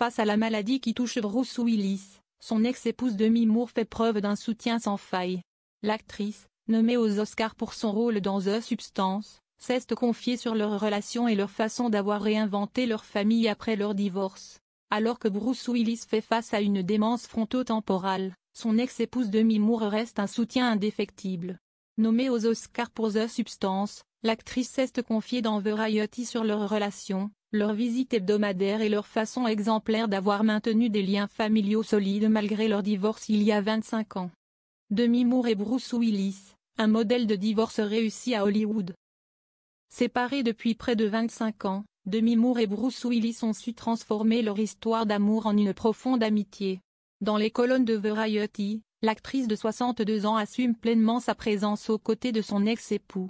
face à la maladie qui touche Bruce Willis, son ex-épouse Demi Moore fait preuve d'un soutien sans faille. L'actrice, nommée aux Oscars pour son rôle dans The Substance, s'est confiée sur leur relation et leur façon d'avoir réinventé leur famille après leur divorce. Alors que Bruce Willis fait face à une démence frontotemporale, son ex-épouse Demi Moore reste un soutien indéfectible. Nommée aux Oscars pour The Substance, l'actrice s'est confiée dans Variety sur leur relation, leur visite hebdomadaire et leur façon exemplaire d'avoir maintenu des liens familiaux solides malgré leur divorce il y a 25 ans. Demi Moore et Bruce Willis, un modèle de divorce réussi à Hollywood. Séparés depuis près de 25 ans, Demi Moore et Bruce Willis ont su transformer leur histoire d'amour en une profonde amitié. Dans les colonnes de Variety, l'actrice de 62 ans assume pleinement sa présence aux côtés de son ex-époux.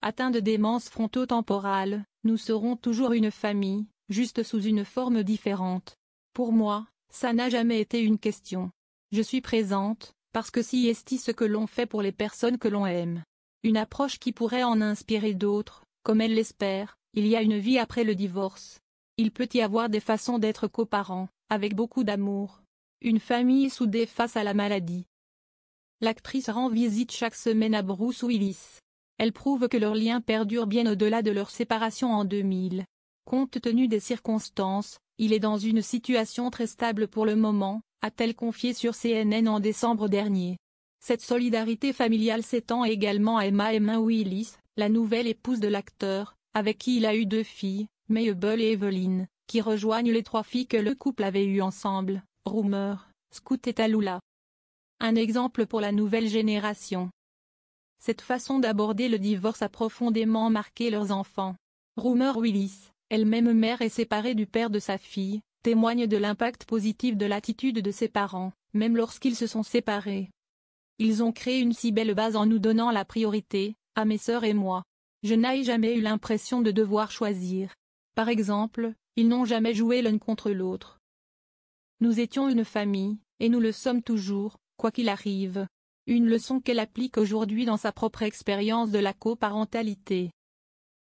Atteint de démence frontotemporale, nous serons toujours une famille, juste sous une forme différente. Pour moi, ça n'a jamais été une question. Je suis présente, parce que si est ce que l'on fait pour les personnes que l'on aime. Une approche qui pourrait en inspirer d'autres, comme elle l'espère, il y a une vie après le divorce. Il peut y avoir des façons d'être coparents, avec beaucoup d'amour. Une famille soudée face à la maladie. L'actrice rend visite chaque semaine à Bruce Willis. Elle prouve que leur lien perdure bien au-delà de leur séparation en 2000. Compte tenu des circonstances, il est dans une situation très stable pour le moment, a-t-elle confié sur CNN en décembre dernier. Cette solidarité familiale s'étend également à Emma Willis, la nouvelle épouse de l'acteur, avec qui il a eu 2 filles, Mabel et Evelyn, qui rejoignent les 3 filles que le couple avait eues ensemble, Rumor, Scout et Tallulah. Un exemple pour la nouvelle génération. Cette façon d'aborder le divorce a profondément marqué leurs enfants. Rumor Willis, elle-même mère et séparée du père de sa fille, témoigne de l'impact positif de l'attitude de ses parents, même lorsqu'ils se sont séparés. Ils ont créé une si belle base en nous donnant la priorité, à mes sœurs et moi. Je n'ai jamais eu l'impression de devoir choisir. Par exemple, ils n'ont jamais joué l'un contre l'autre. Nous étions une famille, et nous le sommes toujours, quoi qu'il arrive. Une leçon qu'elle applique aujourd'hui dans sa propre expérience de la coparentalité.